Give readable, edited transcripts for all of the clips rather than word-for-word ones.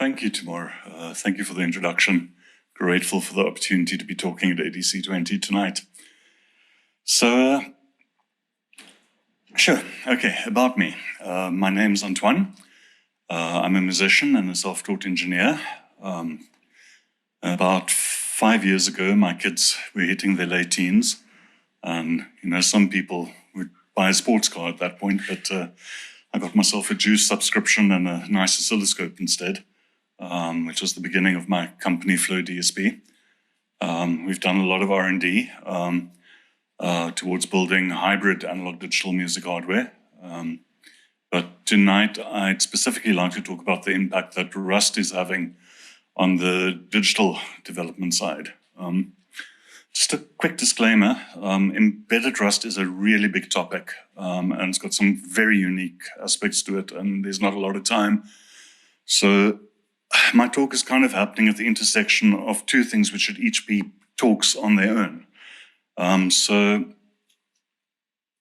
Thank you, Timur. Thank you for the introduction. Grateful for the opportunity to be talking at ADC20 tonight. So, sure, okay, about me. My name's Antoine. I'm a musician and a self-taught engineer. About 5 years ago, my kids were hitting their late teens. And, some people would buy a sports car at that point, but I got myself a juice subscription and a nice oscilloscope instead, which was the beginning of my company, Flow DSP. We've done a lot of R&D towards building hybrid analog-digital music hardware. But tonight, I'd specifically like to talk about the impact that Rust is having on the digital development side. Just a quick disclaimer, embedded Rust is a really big topic, and it's got some very unique aspects to it, and there's not a lot of time. So my talk is kind of happening at the intersection of two things which should each be talks on their own. So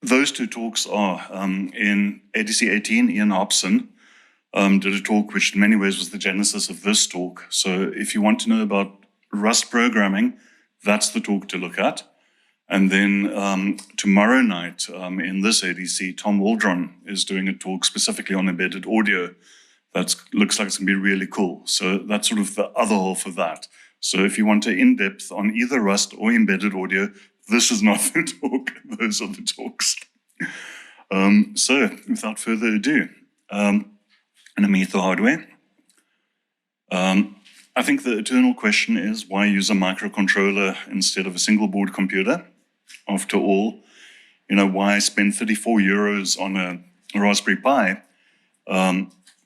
those two talks are in ADC18, Ian Hobson did a talk which in many ways was the genesis of this talk. So if you want to know about Rust programming, that's the talk to look at. And then tomorrow night in this ADC, Tom Waldron is doing a talk specifically on embedded audio. That looks like it's going to be really cool. So that's sort of the other half of that. So if you want to in-depth on either Rust or embedded audio, this is not the talk. Those are the talks. So without further ado, underneath the hardware. I think the eternal question is why use a microcontroller instead of a single board computer? After all, why spend 34 euros on a Raspberry Pi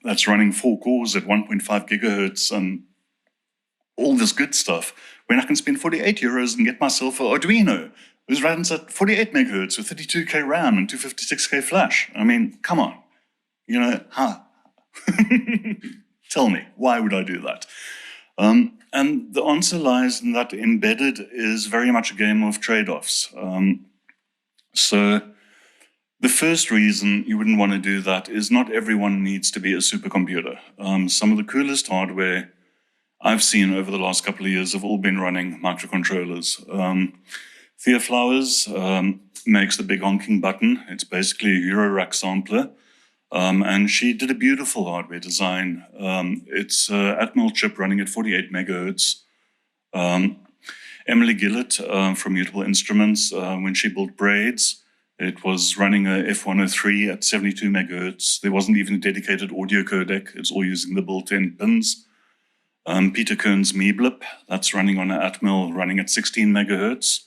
that's running 4 cores at 1.5 gigahertz and all this good stuff, when I can spend 48 euros and get myself an Arduino, which runs at 48 megahertz with 32K RAM and 256K flash. I mean, come on, Tell me, why would I do that? And the answer lies in that embedded is very much a game of trade-offs. So the first reason you wouldn't want to do that is not everyone needs to be a supercomputer. Some of the coolest hardware I've seen over the last couple of years have all been running microcontrollers. Thea Flowers makes the big honking button. It's basically a Eurorack sampler. And she did a beautiful hardware design. It's an Atmel chip running at 48 megahertz. Emily Gillett from Mutable Instruments, when she built Braids, it was running a F103 at 72 megahertz. There wasn't even a dedicated audio codec. It's all using the built-in pins. Peter Kern's MeBlip, that's running on an Atmel running at 16 megahertz.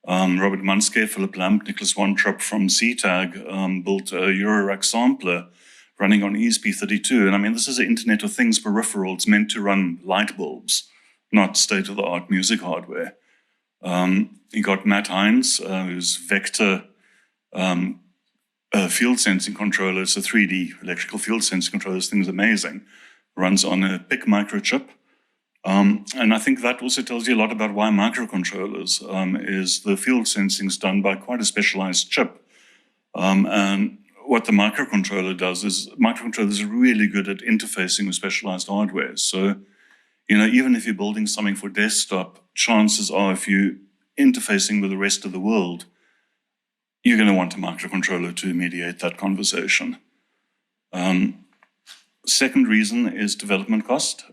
Robert Munske, Philip Lamp, Nicholas Wontrop from CTAG built a Eurorack sampler running on ESP32. And I mean, this is an Internet of Things peripheral. It's meant to run light bulbs, not state-of-the-art music hardware. You got Matt Hines, who's Vector field sensing controller. It's a 3D electrical field sensing controller. This thing is amazing. Runs on a PIC microchip. And I think that also tells you a lot about why microcontrollers is the field sensing is done by quite a specialized chip. And what the microcontroller does is microcontrollers are really good at interfacing with specialized hardware. So, even if you're building something for desktop, chances are if you're interfacing with the rest of the world, you're going to want a microcontroller to mediate that conversation. Second reason is development cost.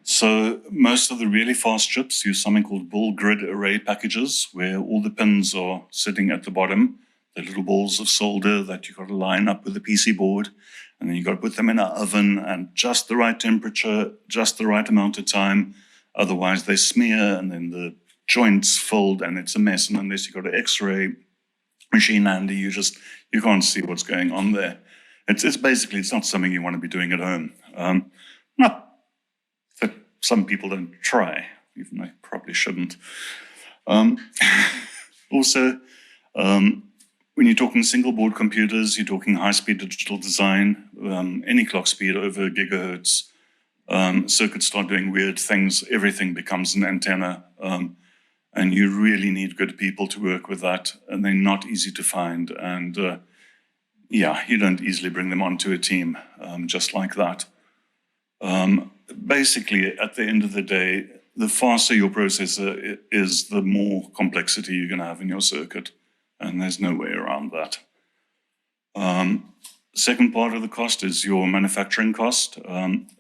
So most of the really fast chips use something called bull grid array packages, where all the pins are sitting at the bottom, the little balls of solder that you've got to line up with the PC board, and then you've got to put them in an oven and just the right temperature, just the right amount of time. Otherwise they smear and then the joints fold and it's a mess. And unless you've got an X-ray machine handy, you can't see what's going on there. It's basically, it's not something you want to be doing at home. Not that some people don't try, even though they probably shouldn't. Also, when you're talking single board computers, you're talking high-speed digital design, any clock speed over gigahertz, circuits start doing weird things, everything becomes an antenna, and you really need good people to work with that, and they're not easy to find, and yeah, you don't easily bring them onto a team just like that. Basically, at the end of the day, the faster your processor is, the more complexity you're going to have in your circuit, and there's no way around that. Second part of the cost is your manufacturing cost.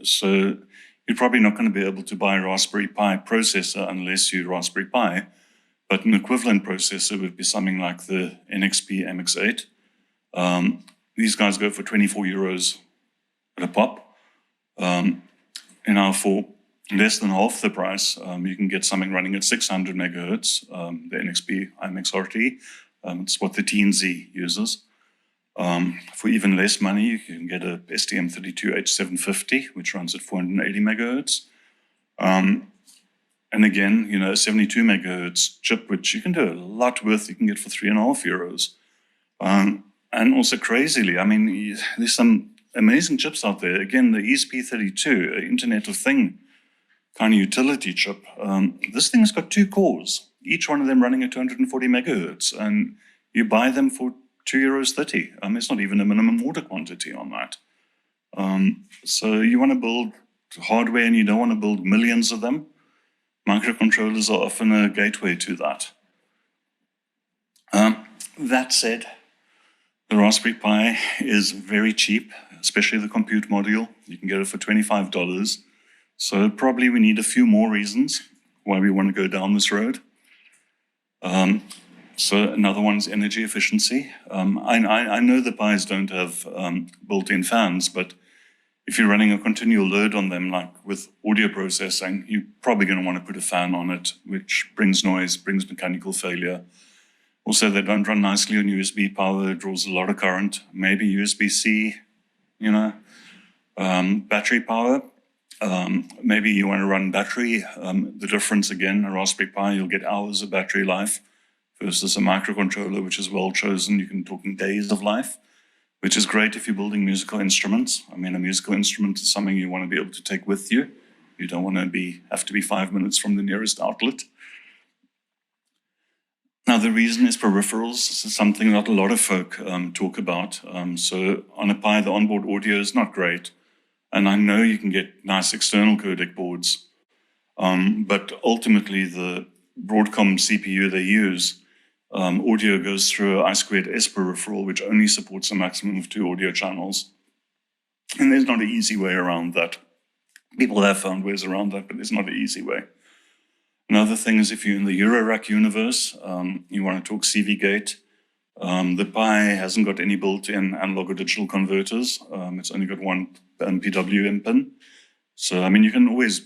So you're probably not going to be able to buy a Raspberry Pi processor unless you Raspberry Pi, but an equivalent processor would be something like the NXP MX8. These guys go for 24 euros at a pop. For less than half the price, you can get something running at 600 megahertz, the NXP MXRT. It's what the TNZ uses. For even less money, you can get a STM32H750, which runs at 480 megahertz. And again, a 72 megahertz chip, which you can do a lot with, you can get for 3.5 euros. And also crazily, there's some amazing chips out there. Again, the ESP32, Internet of Thing kind of utility chip. This thing's got 2 cores, each one of them running at 240 megahertz, and you buy them for €2.30. It's not even a minimum order quantity on that. So you want to build hardware and you don't want to build millions of them. Microcontrollers are often a gateway to that. That said, the Raspberry Pi is very cheap, especially the compute module. You can get it for $25. So probably we need a few more reasons why we want to go down this road. So another one is energy efficiency. I know the Pis don't have built-in fans, but if you're running a continual load on them, like with audio processing, you're probably going to want to put a fan on it, which brings noise, brings mechanical failure. Also, they don't run nicely on USB power, it draws a lot of current, maybe USB-C, battery power. Maybe you want to run battery. The difference, again, a Raspberry Pi, you'll get hours of battery life versus a microcontroller, which is well chosen. You can talk in days of life, which is great if you're building musical instruments. A musical instrument is something you want to be able to take with you. You don't want to have to be 5 minutes from the nearest outlet. Now, the reason is peripherals. This is something that a lot of folk talk about. So on a Pi, the onboard audio is not great. And I know you can get nice external codec boards, but ultimately the Broadcom CPU they use, audio goes through an I2S peripheral, which only supports a maximum of 2 audio channels. And there's not an easy way around that. People have found ways around that, but there's not an easy way. Another thing is if you're in the Eurorack universe, you want to talk CV gate. The Pi hasn't got any built-in analog or digital converters. It's only got one PWM pin. So, you can always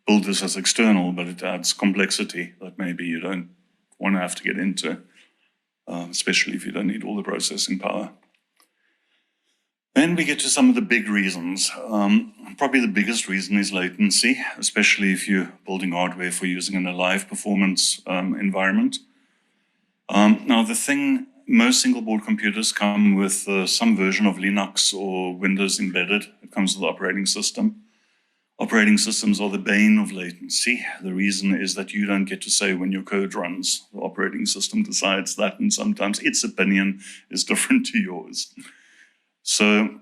build this as external, but it adds complexity that maybe you don't want to have to get into, especially if you don't need all the processing power. Then we get to some of the big reasons. Probably the biggest reason is latency, especially if you're building hardware for using in a live performance environment. Now, the thing, most single board computers come with some version of Linux or Windows embedded. It comes with the operating system. Operating systems are the bane of latency. The reason is that you don't get to say when your code runs. The operating system decides that, and sometimes its opinion is different to yours. So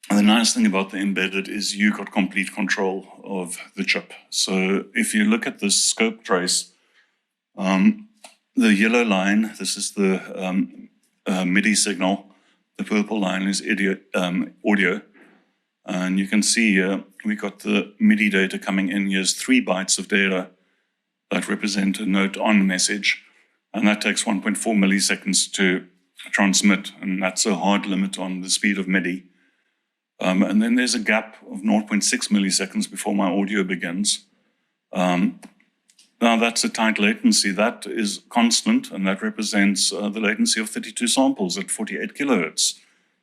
the nice thing about the embedded is you got complete control of the chip. So if you look at the scope trace, the yellow line, this is the MIDI signal. The purple line is audio. And you can see here, we got the MIDI data coming in. Here's 3 bytes of data that represent a note on message. And that takes 1.4 milliseconds to transmit. And that's a hard limit on the speed of MIDI. And then there's a gap of 0.6 milliseconds before my audio begins. Now that's a tight latency. That is constant, and that represents the latency of 32 samples at 48 kilohertz.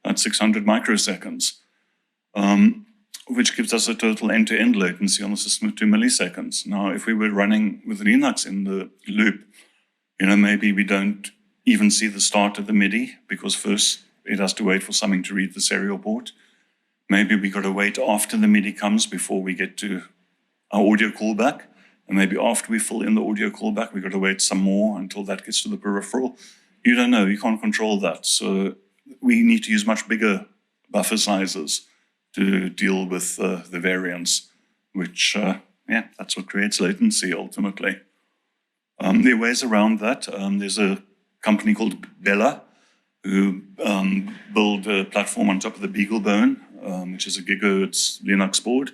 That's 600 microseconds, which gives us a total end-to-end latency on the system of 2 milliseconds. Now, if we were running with Linux in the loop, maybe we don't even see the start of the MIDI, because first it has to wait for something to read the serial port. Maybe we got to wait after the MIDI comes before we get to our audio callback. And maybe after we fill in the audio callback, we got to wait some more until that gets to the peripheral. You don't know, you can't control that. So we need to use much bigger buffer sizes to deal with the variance, which, that's what creates latency ultimately. There are ways around that. There's a company called Bella who build a platform on top of the BeagleBone, which is a gigahertz Linux board.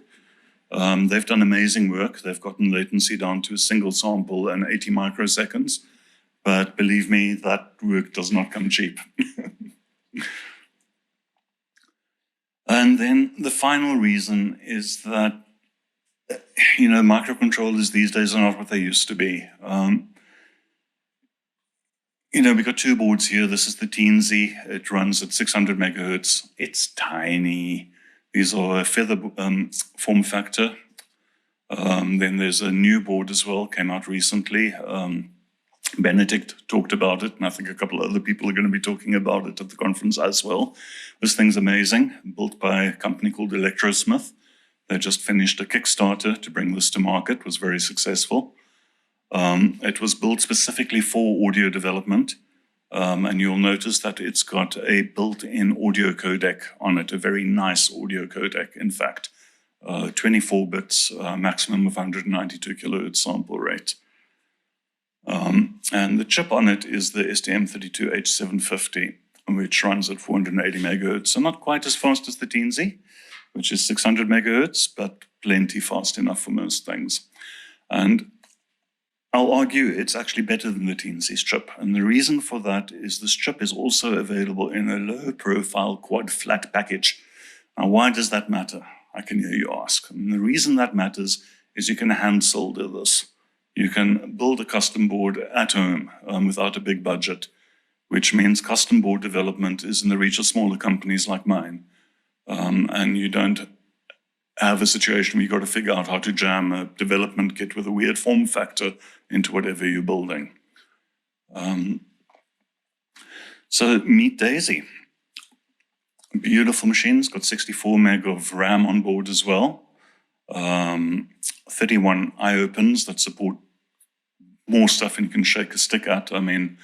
They've done amazing work. They've gotten latency down to a single sample and 80 microseconds. But believe me, that work does not come cheap. And then the final reason is that, microcontrollers these days are not what they used to be. We've got two boards here. This is the Teensy. It runs at 600 megahertz. It's tiny. These are a feather form factor. Then there's a new board as well, came out recently. Benedict talked about it, and I think a couple of other people are going to be talking about it at the conference as well. This thing's amazing, built by a company called Electrosmith. They just finished a Kickstarter to bring this to market. It was very successful. It was built specifically for audio development, and you'll notice that it's got a built-in audio codec on it, a very nice audio codec, in fact. 24 bits, maximum of 192 kilohertz sample rate. And the chip on it is the STM32H750, which runs at 480 megahertz. So not quite as fast as the Teensy, which is 600 megahertz, but plenty fast enough for most things. And I'll argue it's actually better than the Teensy's chip. And the reason for that is this chip is also available in a low-profile quad flat package. Now, why does that matter? I can hear you ask. And the reason that matters is you can hand solder this. You can build a custom board at home without a big budget, which means custom board development is in the reach of smaller companies like mine. And you don't have a situation where you've got to figure out how to jam a development kit with a weird form factor into whatever you're building. So meet Daisy. Beautiful machine. It's got 64 meg of RAM on board as well. 31 IO pins that support more stuff than you can shake a stick at. I mean,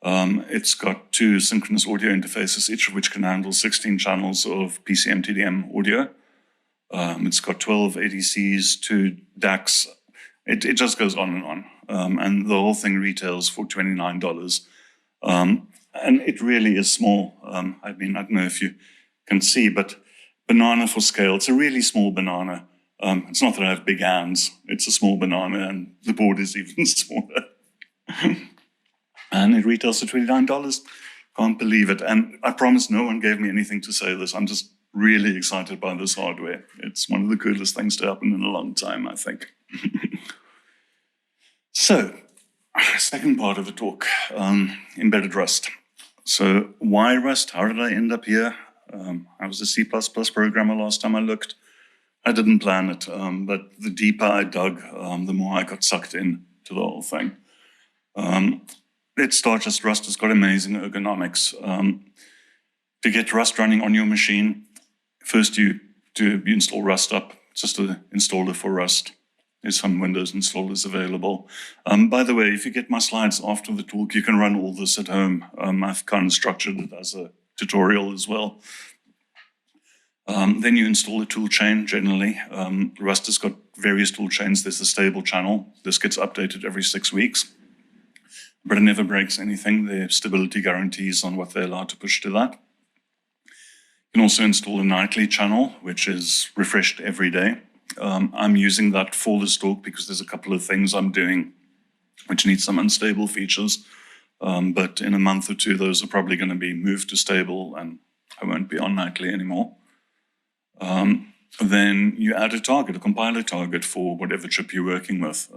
it's got two synchronous audio interfaces, each of which can handle 16 channels of PCM-TDM audio. It's got 12 ADCs, 2 DACs. It just goes on and on. And the whole thing retails for $29. And it really is small. I mean, I don't know if you can see, but banana for scale. It's a really small banana. It's not that I have big hands. It's a small banana, and the board is even smaller. And it retails for $29. Can't believe it. And I promise no one gave me anything to say this. I'm just really excited by this hardware. It's one of the coolest things to happen in a long time, I think. So, second part of the talk, embedded Rust. So why Rust? How did I end up here? I was a C++ programmer last time I looked. I didn't plan it, but the deeper I dug, the more I got sucked in to the whole thing. Let's start just Rust has got amazing ergonomics. To get Rust running on your machine, first you install Rust up, just an installer for Rust. There's some Windows installers available. By the way, if you get my slides after the talk, you can run all this at home. I've kind of structured it as a tutorial as well. Then you install a tool chain generally. Rust has got various tool chains. There's a stable channel. This gets updated every 6 weeks, but it never breaks anything. There are stability guarantees on what they're allowed to push to that. You can also install a nightly channel, which is refreshed every day. I'm using that for this talk because there's a couple of things I'm doing which need some unstable features. But in a month or two, those are probably going to be moved to stable and I won't be on nightly anymore. Then you add a target, a compiler target for whatever chip you're working with.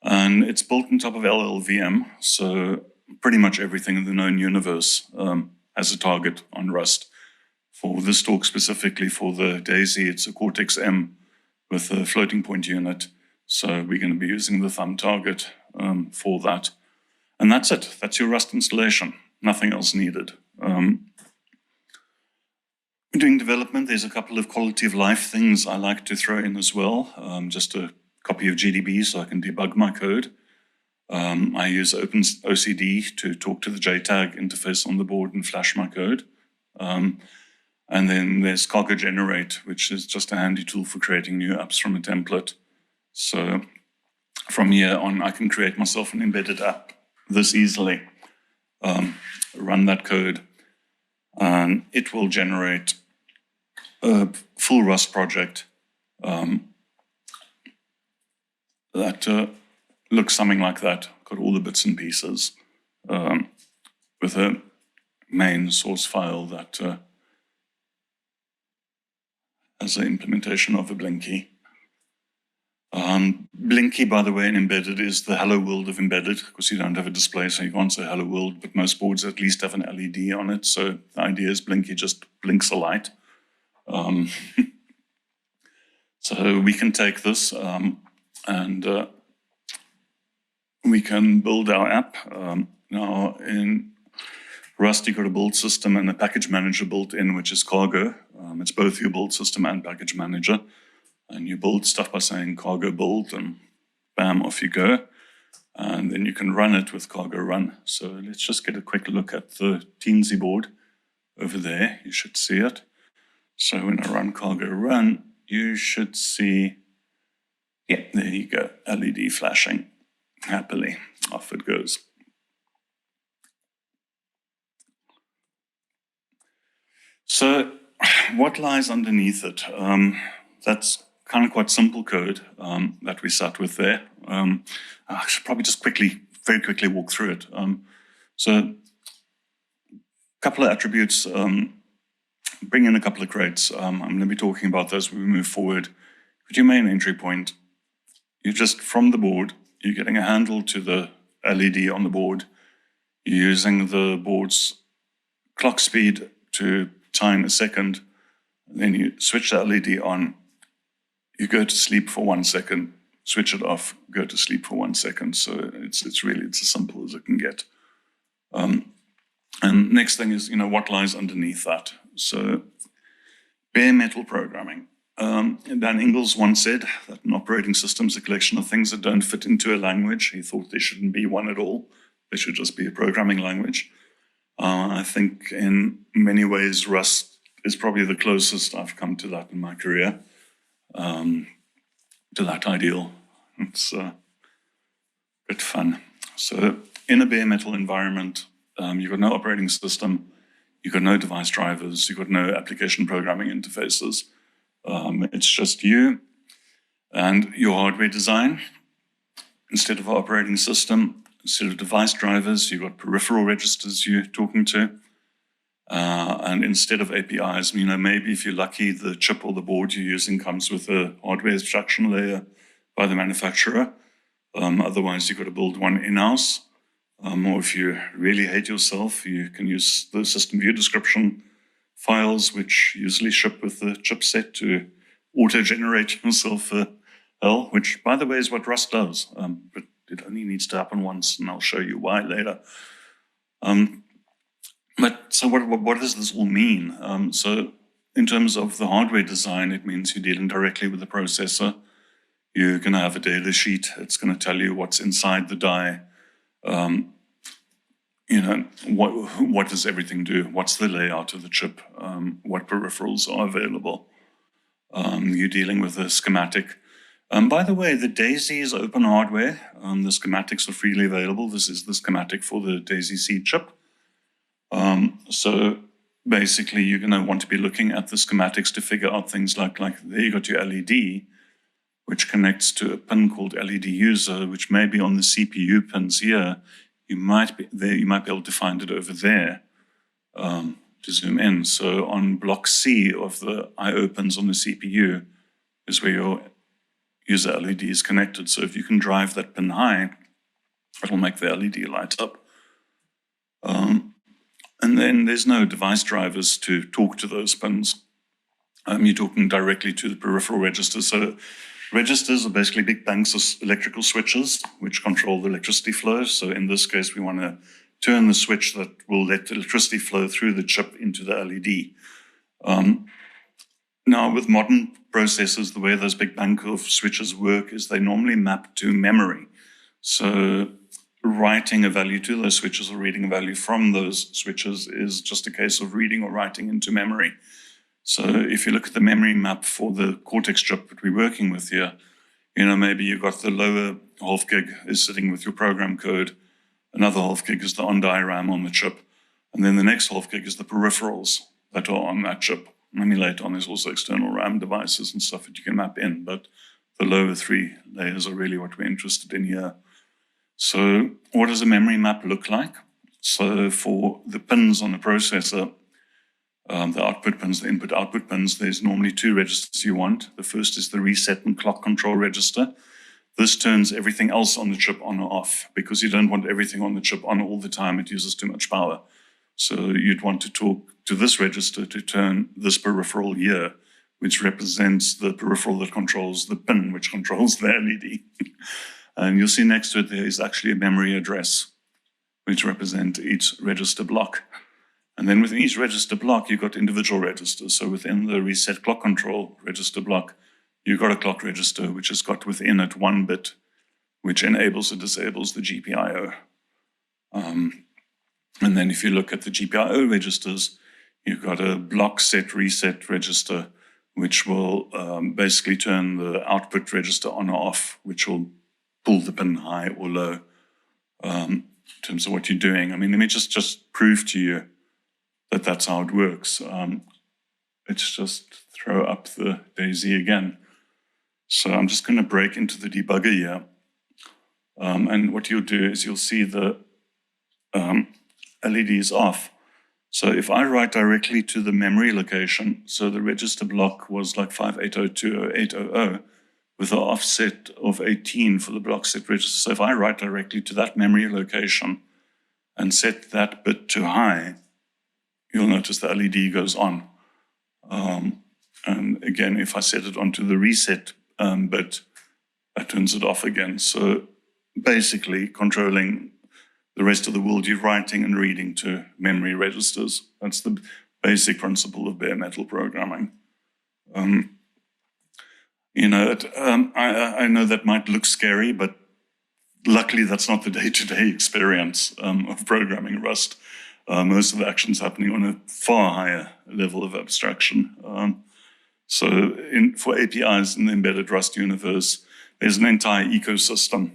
And it's built on top of LLVM, so pretty much everything in the known universe has a target on Rust. For this talk specifically, for the Daisy, it's a Cortex-M with a floating point unit. So we're going to be using the thumb target for that. And that's it. That's your Rust installation. Nothing else needed. Doing development, there's a couple of quality of life things I like to throw in as well. Just a copy of GDB so I can debug my code. I use OpenOCD to talk to the JTAG interface on the board and flash my code. And then there's cargo generate, which is just a handy tool for creating new apps from a template. So from here on, I can create myself an embedded app this easily, run that code, and it will generate a full Rust project that looks something like that. Got all the bits and pieces with a main source file that has an implementation of a Blinky. Blinky, by the way, in embedded is the hello world of embedded, because you don't have a display, so you can't say hello world, but most boards at least have an LED on it. So the idea is Blinky just blinks a light. So we can take this and we can build our app. Now in Rust, you've got a build system and a package manager built in, which is Cargo. It's both your build system and package manager. And you build stuff by saying cargo build, and bam, off you go. And then you can run it with cargo run. So let's just get a quick look at the Teensy board over there. You should see it. So when I run cargo run, you should see, yeah, there you go, LED flashing happily. Off it goes. So what lies underneath it? That's kind of quite simple code that we start with there. I should probably just very quickly walk through it. So a couple of attributes, bring in a couple of crates. I'm going to be talking about those when we move forward. With your main entry point, you're just from the board, you're getting a handle to the LED on the board. You're using the board's clock speed to time a second. Then you switch the LED on. You go to sleep for 1 second, switch it off, go to sleep for 1 second. So it's as simple as it can get. And next thing is, what lies underneath that. So bare metal programming. Dan Ingalls once said that an operating system is a collection of things that don't fit into a language. He thought there shouldn't be one at all. There should just be a programming language. I think in many ways, Rust is probably the closest I've come to that in my career. To that ideal. It's a bit fun. So in a bare metal environment, you've got no operating system, you've got no device drivers, you've got no application programming interfaces. It's just you and your hardware design. Instead of operating system, instead of device drivers, you've got peripheral registers you're talking to. And instead of APIs, maybe if you're lucky, the chip or the board you're using comes with a hardware abstraction layer by the manufacturer. Otherwise, you've got to build one in-house. Or if you really hate yourself, you can use the system view description files, which usually ship with the chipset to auto-generate yourself hell, which, by the way, is what Rust does. But it only needs to happen once, and I'll show you why later. But so what does this all mean? So in terms of the hardware design, it means you're dealing directly with the processor. You're going to have a data sheet. It's going to tell you what's inside the die. What does everything do? What's the layout of the chip? What peripherals are available? You're dealing with a schematic. By the way, the DAISY is open hardware. The schematics are freely available. This is the schematic for the DAISY C chip. So basically, you're going to want to be looking at the schematics to figure out things like there you got your LED, which connects to a pin called LED user, which may be on the CPU pins here. You might be able to find it over there to zoom in. So on block C of the I/O pins on the CPU is where your user LED is connected. So if you can drive that pin high, it'll make the LED light up. And then there's no device drivers to talk to those pins. You're talking directly to the peripheral registers. So registers are basically big banks of electrical switches which control the electricity flow. So in this case, we want to turn the switch that will let the electricity flow through the chip into the LED. Now, with modern processors, the way those big bank of switches work is they normally map to memory. So writing a value to those switches or reading a value from those switches is just a case of reading or writing into memory. So if you look at the memory map for the Cortex chip that we're working with here, maybe you've got the lower half gig is sitting with your program code. Another half gig is the on-die RAM on the chip. And then the next half gig is the peripherals that are on that chip. Maybe later on there's also external RAM devices and stuff that you can map in, but the lower 3 layers are really what we're interested in here. So what does a memory map look like? So for the pins on the processor, the output pins, the input-output pins, there's normally 2 registers you want. The first is the reset and clock control register. This turns everything else on the chip on or off, because you don't want everything on the chip on all the time. It uses too much power. So you'd want to talk to this register to turn this peripheral here, which represents the peripheral that controls the pin, which controls the LED. And you'll see next to it there is actually a memory address, which represents each register block. And then within each register block, you've got individual registers. So within the reset clock control register block, you've got a clock register which has got within it 1 bit, which enables or disables the GPIO. And then if you look at the GPIO registers, you've got a block set reset register, which will basically turn the output register on or off, which will pull the pin high or low in terms of what you're doing. I mean, let me just prove to you that that's how it works. Let's just throw up the DAISY again. So I'm just going to break into the debugger here. And what you'll do is you'll see the LED is off. So if I write directly to the memory location, so the register block was like 58020800 with an offset of 18 for the block set register. So if I write directly to that memory location and set that bit to high, you'll notice the LED goes on. And again, if I set it onto the reset bit, that turns it off again. So basically controlling the rest of the world, you're writing and reading to memory registers. That's the basic principle of bare metal programming. I know that might look scary, but luckily that's not the day-to-day experience of programming Rust. Most of the action's happening on a far higher level of abstraction. For APIs in the embedded Rust universe, there's an entire ecosystem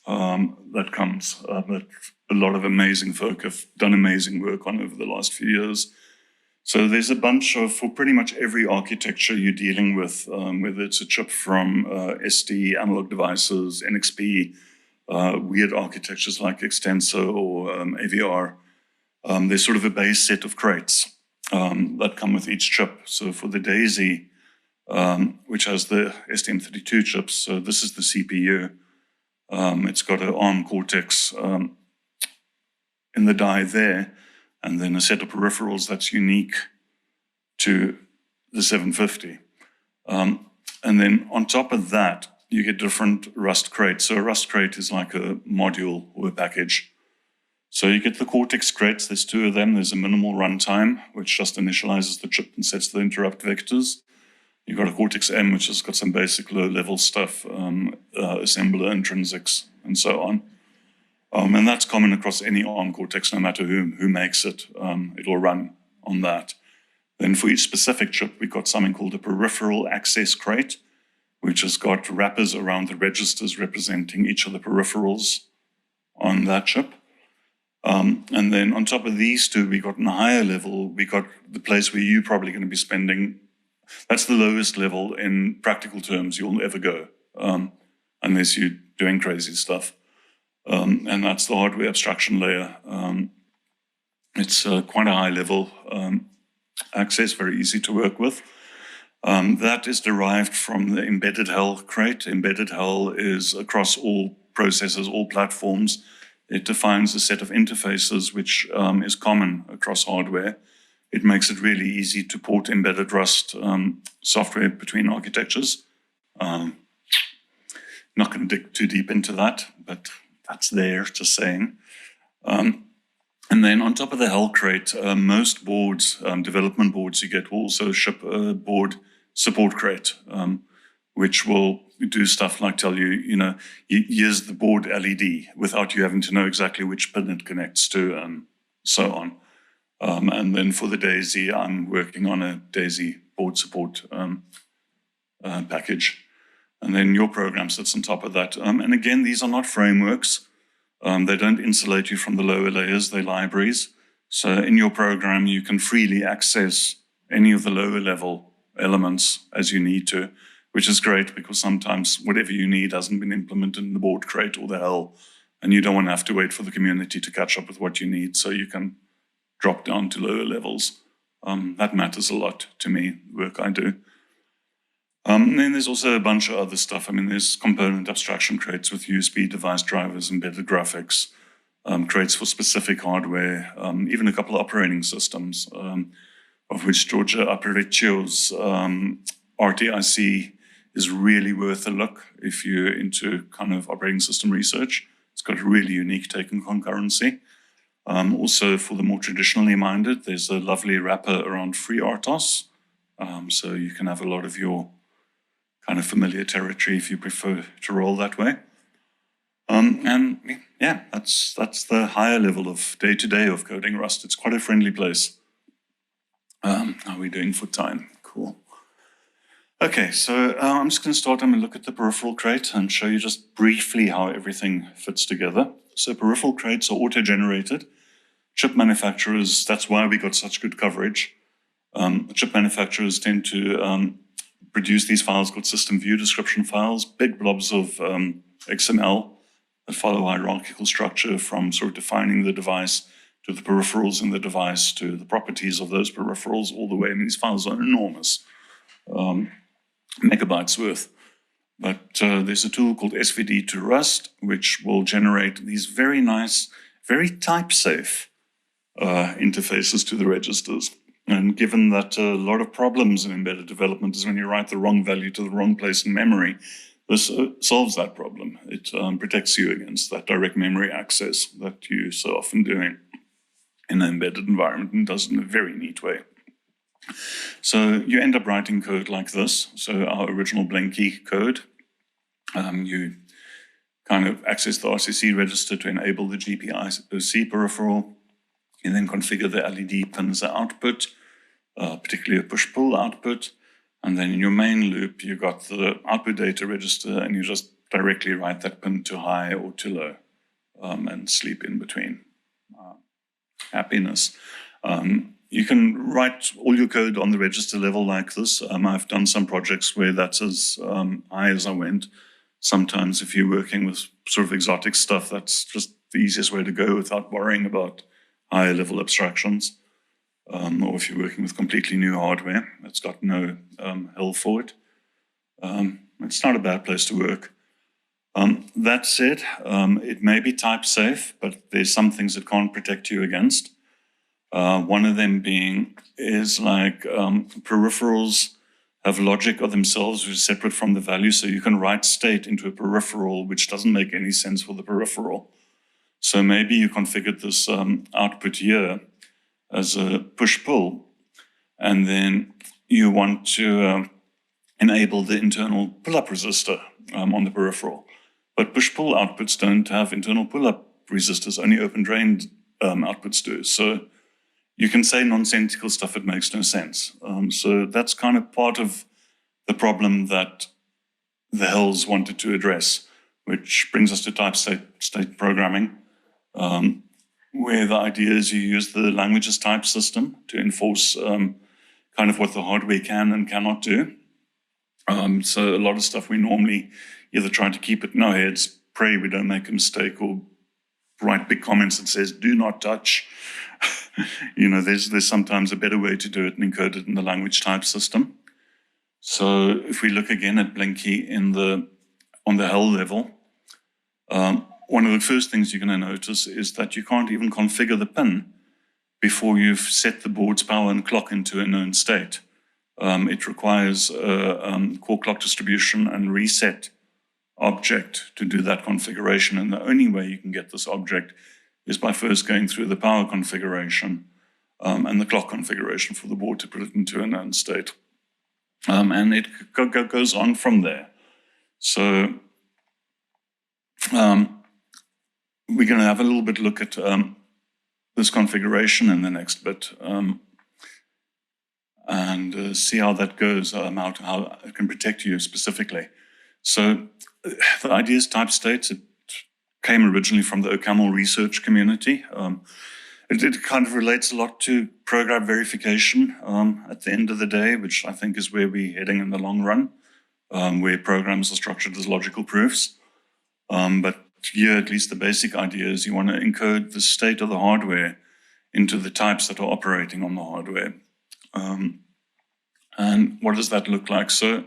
that comes that a lot of amazing folk have done amazing work on over the last few years. So there's a bunch of, for pretty much every architecture you're dealing with, whether it's a chip from SD, analog devices, NXP, weird architectures like Extensor or AVR, there's sort of a base set of crates that come with each chip. So for the DAISY, which has the STM32 chips, so this is the CPU. It's got an ARM Cortex in the die there, and then a set of peripherals that's unique to the 750. And then on top of that, you get different Rust crates. So a Rust crate is like a module or a package. So you get the Cortex crates, there's 2 of them. There's a minimal runtime, which just initializes the chip and sets the interrupt vectors. You've got a Cortex M, which has got some basic low-level stuff, assembler, intrinsics, and so on. And that's common across any ARM Cortex, no matter who makes it, it'll run on that. Then for each specific chip, we've got something called a peripheral access crate, which has got wrappers around the registers representing each of the peripherals on that chip. And then on top of these 2, we got on a higher level, we got the place where you're probably going to be spending. That's the lowest level in practical terms you'll ever go, unless you're doing crazy stuff. And that's the hardware abstraction layer. It's quite a high level access, very easy to work with. That is derived from the embedded hell crate. Embedded hell is across all processors, all platforms. It defines a set of interfaces which is common across hardware. It makes it really easy to port embedded Rust software between architectures. Not going to dig too deep into that, but that's there, just saying. And then on top of the Hell crate, most boards, development boards you get will also ship a board support crate, which will do stuff like tell you, here's the board LED without you having to know exactly which pin it connects to and so on. And then for the DAISY, I'm working on a DAISY board support package. And then your program sits on top of that. And again, these are not frameworks. They don't insulate you from the lower layers, they're libraries. So in your program, you can freely access any of the lower level elements as you need to, which is great because sometimes whatever you need hasn't been implemented in the board crate or the hell, and you don't want to have to wait for the community to catch up with what you need, so you can drop down to lower levels. That matters a lot to me, the work I do. And then there's also a bunch of other stuff. I mean, there's component abstraction crates with USB device drivers, embedded graphics, crates for specific hardware, even a couple of operating systems, of which Georgia Apparecchio's RTIC is really worth a look if you're into kind of operating system research. It's got a really unique take on concurrency. Also, for the more traditionally minded, there's a lovely wrapper around FreeRTOS. So you can have a lot of your kind of familiar territory if you prefer to roll that way. And yeah, that's the higher level of day-to-day of coding Rust. It's quite a friendly place. How are we doing for time? Cool. Okay, so I'm just going to start. I'm going to look at the peripheral crate and show you just briefly how everything fits together. So peripheral crates are auto-generated. Chip manufacturers, that's why we got such good coverage. Chip manufacturers tend to produce these files called system view description files, big blobs of XML that follow hierarchical structure from sort of defining the device to the peripherals in the device to the properties of those peripherals all the way. And these files are enormous, megabytes worth. But there's a tool called SVD to Rust, which will generate these very nice, very type-safe interfaces to the registers. And given that a lot of problems in embedded development is when you write the wrong value to the wrong place in memory, this solves that problem. It protects you against that direct memory access that you so often doing in an embedded environment, and does it in a very neat way. So you end up writing code like this. So our original Blinky code, you kind of access the RCC register to enable the GPIC peripheral. You then configure the LED pin as the output, particularly a push-pull output. And then in your main loop, you got the output data register, and you just directly write that pin to high or to low, and sleep in between. Happiness. You can write all your code on the register level like this. I've done some projects where that's as high as I went. Sometimes if you're working with sort of exotic stuff, that's just the easiest way to go without worrying about higher level abstractions. Or if you're working with completely new hardware, it's got no hell for it. It's not a bad place to work. That said, it may be type safe, but there's some things it can't protect you against. One of them being is like peripherals have logic of themselves which is separate from the value. So you can write state into a peripheral which doesn't make any sense for the peripheral. So maybe you configured this output here as a push-pull, and then you want to enable the internal pull-up resistor on the peripheral. But push-pull outputs don't have internal pull-up resistors, only open-drained outputs do. So you can say nonsensical stuff, it makes no sense. So that's kind of part of the problem that the Hells wanted to address, which brings us to type state programming, where the idea is you use the language's type system to enforce kind of what the hardware can and cannot do. So a lot of stuff we normally either try to keep it in our heads, pray we don't make a mistake, or write big comments that says, do not touch. You know, there's sometimes a better way to do it and encode it in the language type system. So if we look again at Blinky on the Hell level, one of the first things you're going to notice is that you can't even configure the pin before you've set the board's power and clock into a known state. It requires a core clock distribution and reset object to do that configuration. And the only way you can get this object is by first going through the power configuration and the clock configuration for the board to put it into a known state. And it goes on from there. So we're going to have a little bit look at this configuration in the next bit. and see how that goes, how it can protect you specifically. So the idea is type states. It came originally from the OCaml research community. It kind of relates a lot to program verification at the end of the day, which I think is where we're heading in the long run, where programs are structured as logical proofs. But here, at least the basic idea is you want to encode the state of the hardware into the types that are operating on the hardware. And what does that look like? So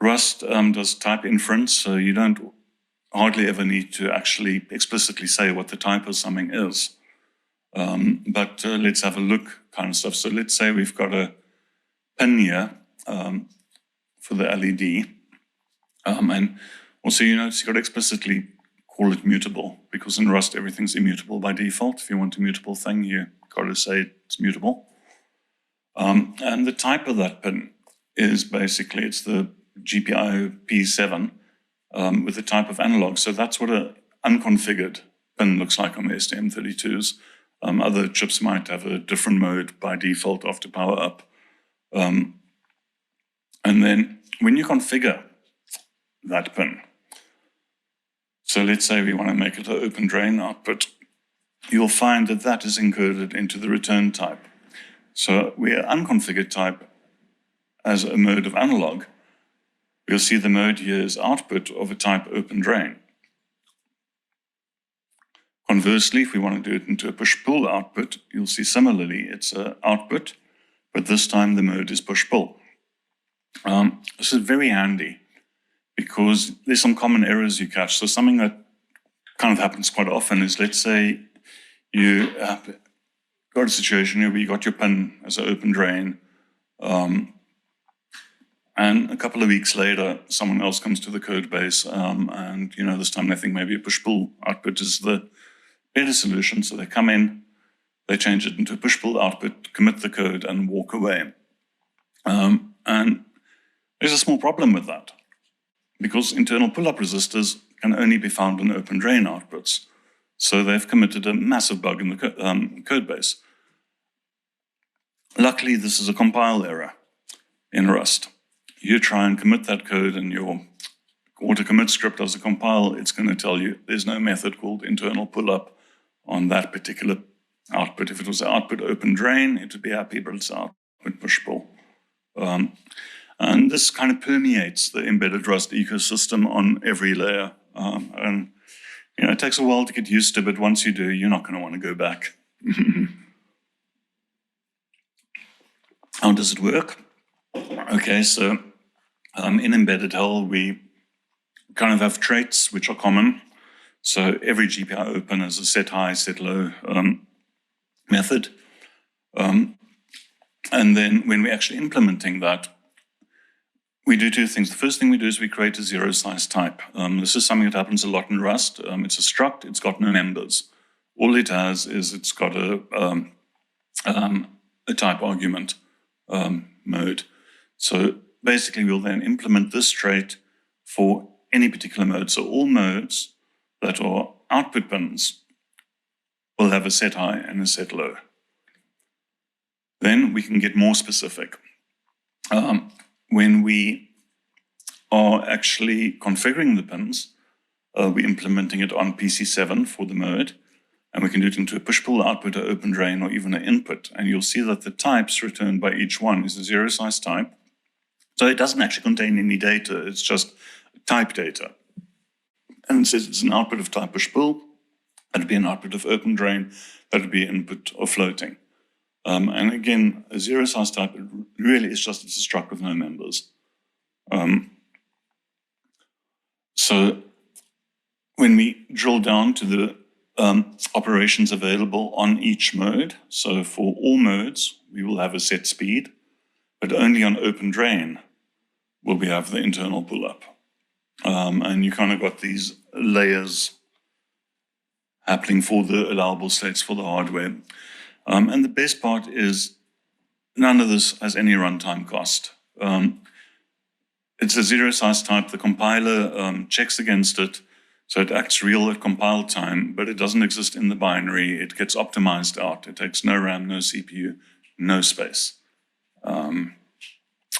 Rust does type inference, so you don't hardly ever need to actually explicitly say what the type of something is. But let's have a look kind of stuff. So let's say we've got a pin here for the LED. And also, you notice you've got to explicitly call it mutable, because in Rust, everything's immutable by default. If you want a mutable thing, you've got to say it's mutable. And the type of that pin is basically, it's the GPIO P7 with the type of analog. So that's what an unconfigured pin looks like on the STM32s. Other chips might have a different mode by default after power up. And then when you configure that pin, so let's say we want to make it an open drain output, you'll find that that is encoded into the return type. So where unconfigured type as a mode of analog, you'll see the mode here is output of a type open drain. Conversely, if we want to do it into a push-pull output, you'll see similarly it's an output, but this time the mode is push-pull. This is very handy because there's some common errors you catch. So something that kind of happens quite often is, let's say you got a situation where you got your pin as an open drain, and a couple of weeks later, someone else comes to the code base, and this time they think maybe a push-pull output is the better solution. So they come in, they change it into a push-pull output, commit the code, and walk away. And there's a small problem with that, because internal pull-up resistors can only be found in open drain outputs. So they've committed a massive bug in the code base. Luckily, this is a compile error in Rust. You try and commit that code, and your auto-commit script does a compile. It's going to tell you there's no method called internal pull-up on that particular output. If it was output open drain, it would be happy, but it's output push-pull. And this kind of permeates the embedded Rust ecosystem on every layer. And it takes a while to get used to, but once you do, you're not going to want to go back. How does it work? Okay, so in embedded hell, we kind of have traits which are common. So every GPI open has a set high, set low method. And then when we're actually implementing that, we do two things. The first thing we do is we create a zero-size type. This is something that happens a lot in Rust. It's a struct, it's got no members. All it has is it's got a type argument mode. So basically, we'll then implement this trait for any particular mode. So all modes that are output pins will have a set high and a set low. Then we can get more specific. When we are actually configuring the pins, we're implementing it on PC7 for the mode, and we can do it into a push-pull output, or open drain, or even an input. And you'll see that the types returned by each one is a zero-size type. So it doesn't actually contain any data, it's just type data. And it says it's an output of type push-pull, that would be an output of open drain, that would be input of floating. And again, a zero-size type really is just, it's a struct with no members. So when we drill down to the operations available on each mode, so for all modes, we will have a set speed, but only on open drain will we have the internal pull-up. And you kind of got these layers happening for the allowable states for the hardware. And the best part is none of this has any runtime cost. It's a zero-size type. The compiler checks against it, so it acts real at compile time, but it doesn't exist in the binary. It gets optimized out. It takes no RAM, no CPU, no space.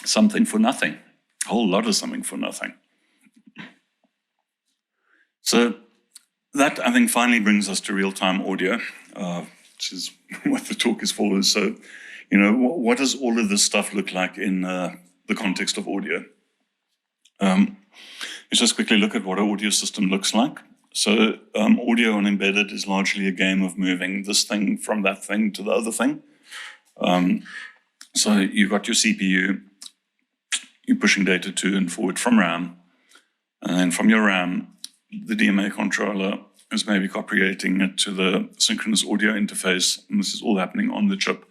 something for nothing, a whole lot of something for nothing. So that, I think, finally brings us to real-time audio, which is what the talk is for. So, what does all of this stuff look like in the context of audio? Let's just quickly look at what an audio system looks like. So audio on embedded is largely a game of moving this thing from that thing to the other thing. So you've got your CPU, you're pushing data to and forward from RAM, and then from your RAM, the DMA controller is maybe copying it to the synchronous audio interface, and this is all happening on the chip.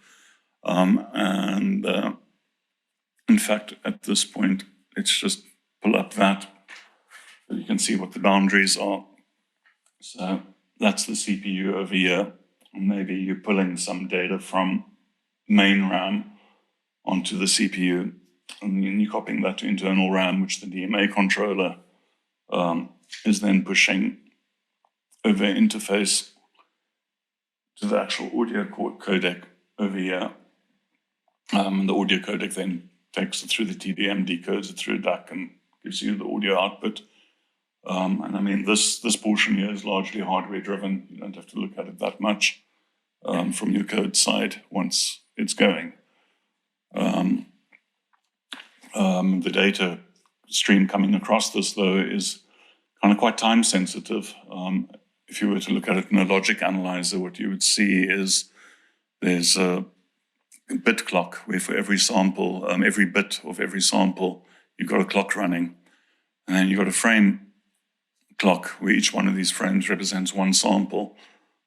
In fact, at this point, let's just pull up that so you can see what the boundaries are. So that's the CPU over here. Maybe you're pulling some data from main RAM onto the CPU, and you're copying that to internal RAM, which the DMA controller is then pushing over interface to the actual audio codec over here. And the audio codec then takes it through the TDM, decodes it through DAC, and gives you the audio output. And I mean, this portion here is largely hardware driven. You don't have to look at it that much from your code side once it's going. The data stream coming across this, though, is kind of quite time sensitive. If you were to look at it in a logic analyzer, what you would see is there's a bit clock where for every sample, every bit of every sample, you've got a clock running. And then you've got a frame clock where each one of these frames represents one sample.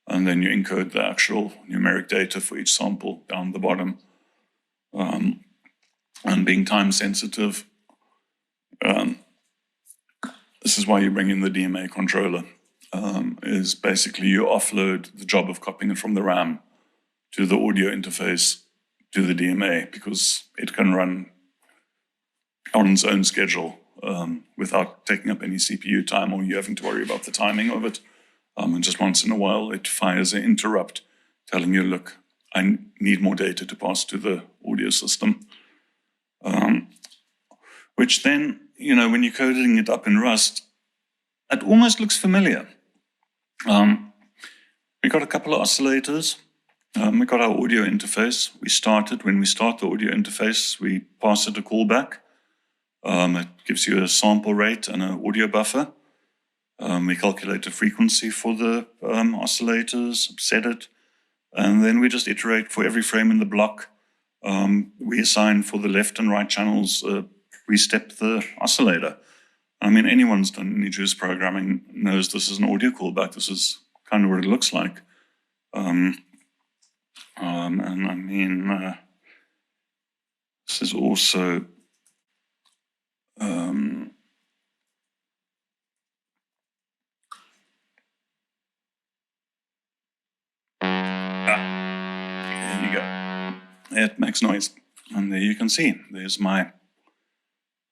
And then you encode the actual numeric data for each sample down the bottom. And being time sensitive, this is why you bring in the DMA controller, is basically you offload the job of copying it from the RAM to the audio interface to the DMA, because it can run on its own schedule without taking up any CPU time or you having to worry about the timing of it. And just once in a while, it fires an interrupt telling you, look, I need more data to pass to the audio system. Which then, when you're coding it up in Rust, it almost looks familiar. We got a couple of oscillators. We got our audio interface. When we start the audio interface, we pass it a callback. It gives you a sample rate and an audio buffer. We calculate the frequency for the oscillators, set it, and then we just iterate for every frame in the block. We assign for the left and right channels, we step the oscillator. I mean, anyone who's done any JUICE programming knows this is an audio callback. This is kind of what it looks like. And I mean, this is also there you go. It makes noise. And there you can see, there's my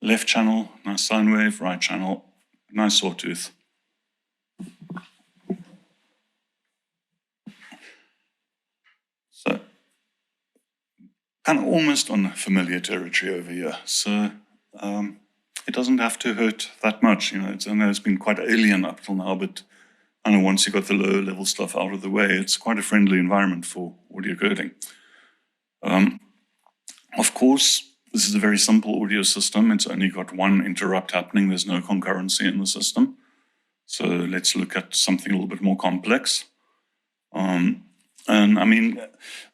left channel, nice sine wave, right channel, nice sawtooth. So, kind of almost on familiar territory over here. So, it doesn't have to hurt that much. I know it's been quite alien up till now, but I know once you got the low level stuff out of the way, it's quite a friendly environment for audio coding. Of course, this is a very simple audio system. It's only got one interrupt happening. There's no concurrency in the system. So let's look at something a little bit more complex. And I mean,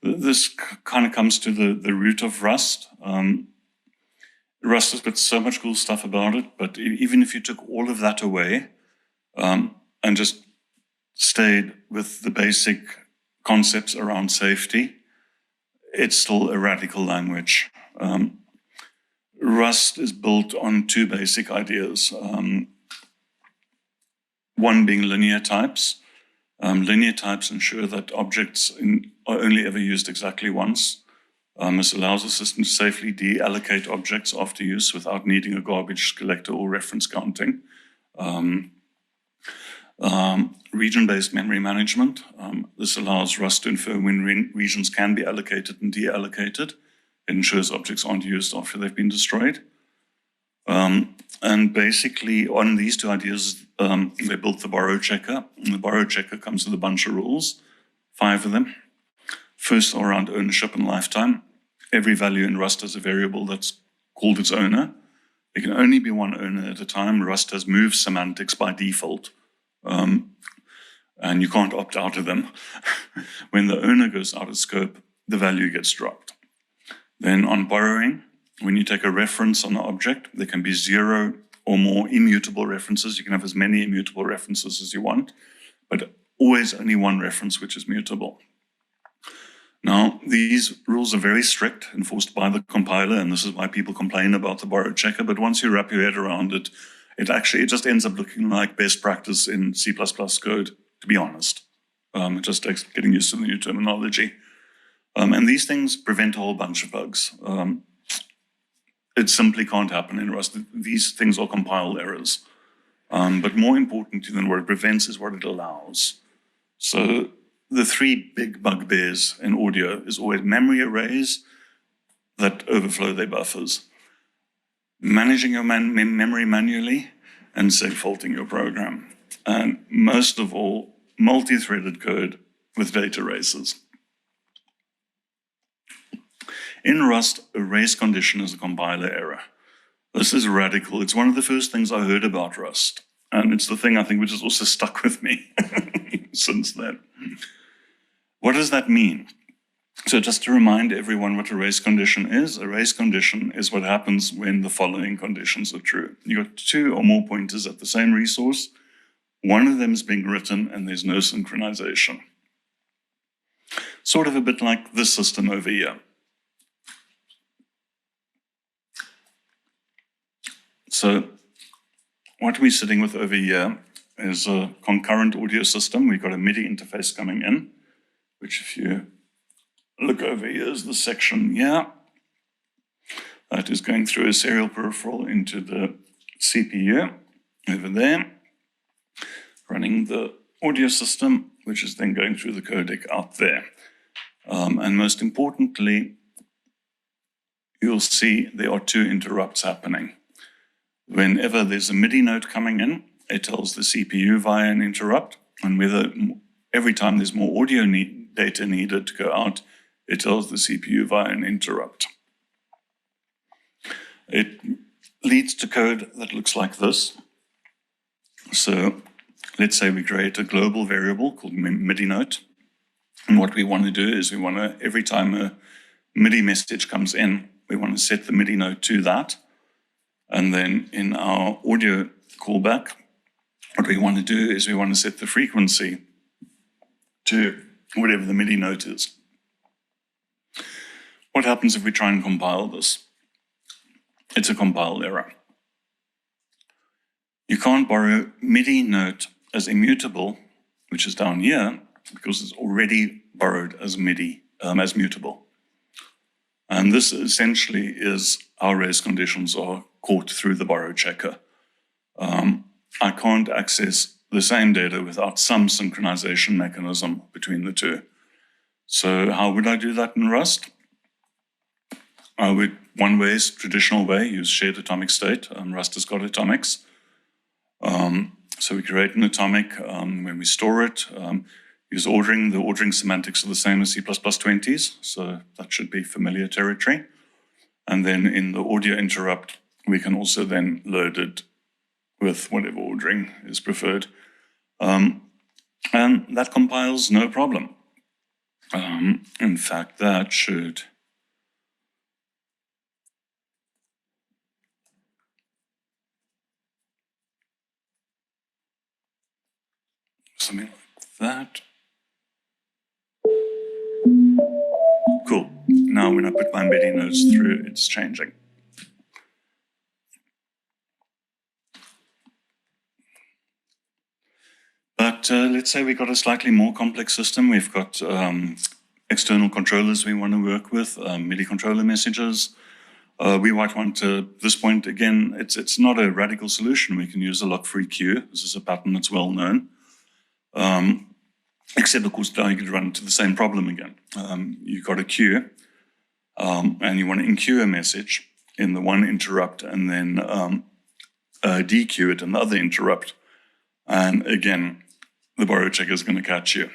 this kind of comes to the root of Rust. Rust has got so much cool stuff about it, but even if you took all of that away and just stayed with the basic concepts around safety, it's still a radical language. Rust is built on two basic ideas. One being linear types. Linear types ensure that objects are only ever used exactly once. This allows the system to safely deallocate objects after use without needing a garbage collector or reference counting. Region-based memory management. This allows Rust to infer when regions can be allocated and deallocated It ensures objects aren't used after they've been destroyed. And basically, on these two ideas, they built the borrow checker. And the borrow checker comes with a bunch of rules, 5 of them. First are around ownership and lifetime. Every value in Rust has a variable that's called its owner. There can only be one owner at a time. Rust has move semantics by default, and you can't opt out of them. When the owner goes out of scope, the value gets dropped. Then on borrowing, when you take a reference on an object, there can be 0 or more immutable references. You can have as many immutable references as you want, but always only one reference which is mutable. Now, these rules are very strict, enforced by the compiler, and this is why people complain about the borrow checker. But once you wrap your head around it, it just ends up looking like best practice in C++ code, to be honest. It just takes getting used to the new terminology. And these things prevent a whole bunch of bugs. It simply can't happen in Rust. These things are compile errors. But more important than what it prevents is what it allows. So the 3 big bugbears in audio is always memory arrays that overflow their buffers, managing your memory manually, and segfaulting your program. And most of all, multi-threaded code with data races. In Rust, a race condition is a compiler error. This is radical. It's one of the first things I heard about Rust. And it's the thing I think which has also stuck with me since then. What does that mean? So just to remind everyone what a race condition is, a race condition is what happens when the following conditions are true. You've got 2 or more pointers at the same resource. One of them is being written and there's no synchronization. Sort of a bit like this system over here. So what we're sitting with over here is a concurrent audio system. We've got a MIDI interface coming in, which if you look over here is the section here. That is going through a serial peripheral into the CPU over there, running the audio system, which is then going through the codec out there. And most importantly, you'll see there are 2 interrupts happening. Whenever there's a MIDI note coming in, it tells the CPU via an interrupt, and every time there's more audio data needed to go out, it tells the CPU via an interrupt. It leads to code that looks like this. So let's say we create a global variable called MIDI note. And what we want to do is every time a MIDI message comes in, we want to set the MIDI note to that. And then in our audio callback, what we want to do is we want to set the frequency to whatever the MIDI note is. What happens if we try and compile this? It's a compile error. You can't borrow MIDI note as immutable, which is down here, because it's already borrowed as MIDI, as mutable. And this essentially is how race conditions are caught through the borrow checker. I can't access the same data without some synchronization mechanism between the 2. So how would I do that in Rust? I would, one way is traditional way, use shared atomic state. Rust has got atomics. So we create an atomic when we store it. Use ordering. The ordering semantics are the same as C++20s, so that should be familiar territory. And then in the audio interrupt, we can also then load it with whatever ordering is preferred. And that compiles no problem. In fact, that should something like that. Cool. Now when I put my MIDI notes through, it's changing. But let's say we've got a slightly more complex system. We've got external controllers we want to work with, MIDI controller messages. We might want to, at this point, again, it's not a radical solution. We can use a lock-free queue. This is a pattern that's well known. Except, of course, now you could run into the same problem again. You've got a queue, and you want to enqueue a message in the one interrupt and then dequeue it in the other interrupt. And again, the borrow checker is going to catch you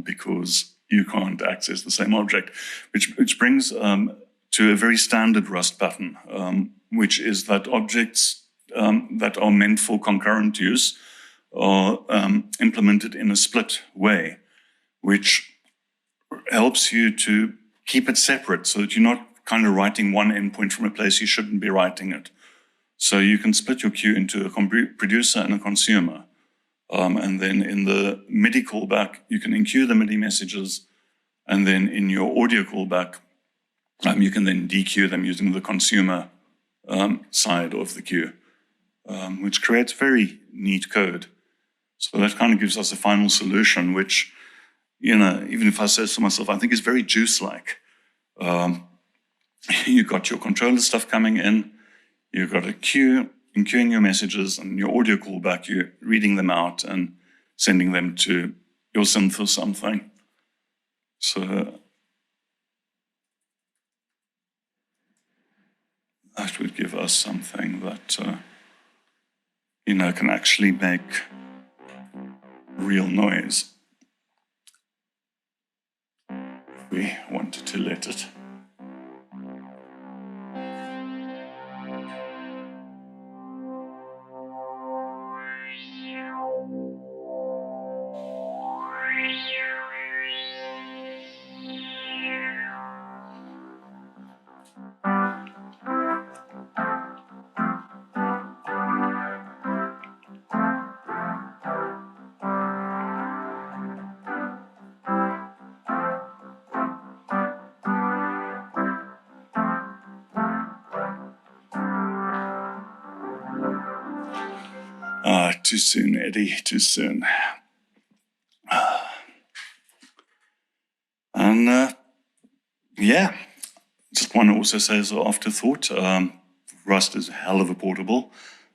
because you can't access the same object, which brings to a very standard Rust pattern, which is that objects that are meant for concurrent use are implemented in a split way, which helps you to keep it separate so that you're not kind of writing one endpoint from a place you shouldn't be writing it. So you can split your queue into a producer and a consumer. And then in the MIDI callback, you can enqueue the MIDI messages. And then in your audio callback, you can then dequeue them using the consumer side of the queue, which creates very neat code. So that kind of gives us a final solution, which, even if I say so myself, I think is very juice-like. You've got your controller stuff coming in, you've got a queue, enqueuing your messages, and your audio callback, you're reading them out and sending them to your synth or something. So that would give us something that, can actually make real noise if we wanted to let it. Too soon, Eddie, too soon. And just want to also say as an afterthought, Rust is a hell of a portable.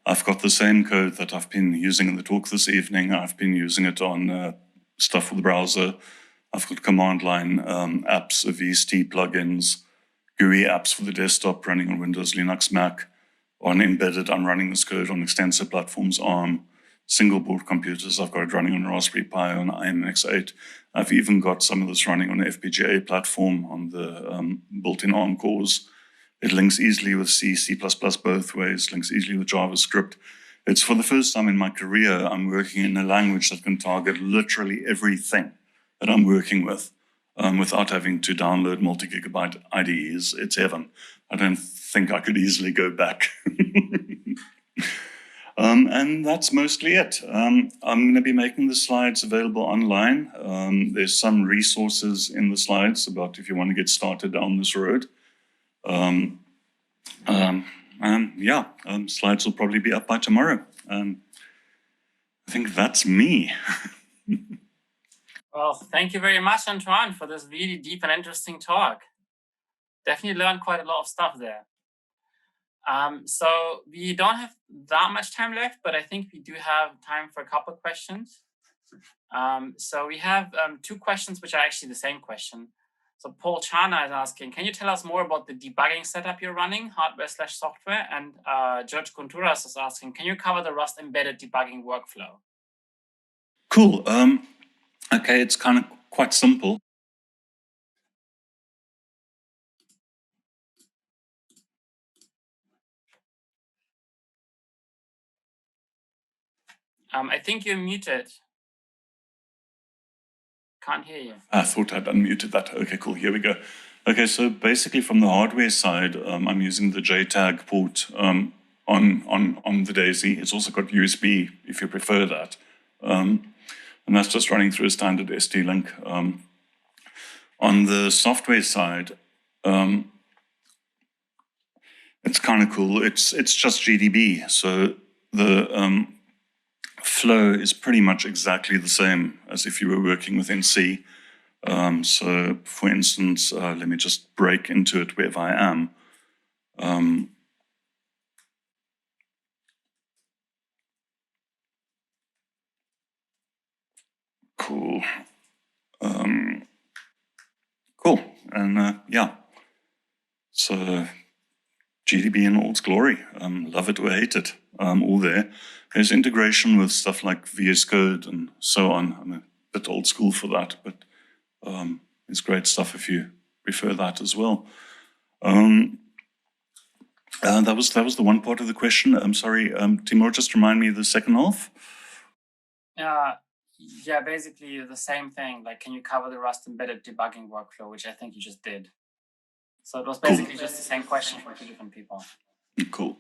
I've got the same code that I've been using in the talk this evening. I've been using it on stuff for the browser. I've got command line apps, VST plugins, GUI apps for the desktop running on Windows, Linux, Mac. On embedded, I'm running this code on extensor platforms, ARM, single board computers. I've got it running on Raspberry Pi, on IMX8. I've even got some of this running on an FPGA platform on the built-in ARM cores. It links easily with C, C++ both ways, links easily with JavaScript. It's for the first time in my career, I'm working in a language that can target literally everything that I'm working with without having to download multi-gigabyte IDEs. It's heaven. I don't think I could easily go back. And that's mostly it. I'm going to be making the slides available online. There's some resources in the slides about if you want to get started down this road. Slides will probably be up by tomorrow. I think that's me. Well, thank you very much, Antoine, for this really deep and interesting talk. Definitely learned quite a lot of stuff there. So we don't have that much time left, but I think we do have time for a couple of questions. So we have two questions, which are actually the same question. So Paul Chana is asking, can you tell us more about the debugging setup you're running, hardware/software? And George Contreras is asking, can you cover the Rust embedded debugging workflow? Cool. Okay, it's kind of quite simple. I think you're muted. Can't hear you. I thought I'd unmuted that. Okay, cool. Here we go. Okay, so basically from the hardware side, I'm using the JTAG port on the DAISY. It's also got USB if you prefer that. And that's just running through a standard ST-Link. On the software side, it's kind of cool. It's just GDB. So the flow is pretty much exactly the same as if you were working within C. So for instance, let me just break into it wherever I am. Cool. Cool. And So GDB in all its glory. Love it or hate it, all there. There's integration with stuff like VS Code and so on. I'm a bit old school for that, but it's great stuff if you prefer that as well. That was the one part of the question. I'm sorry, Timur, just remind me the second half. Yeah, basically the same thing. Like, can you cover the Rust embedded debugging workflow, which I think you just did. So it was basically just the same question from two different people. Cool.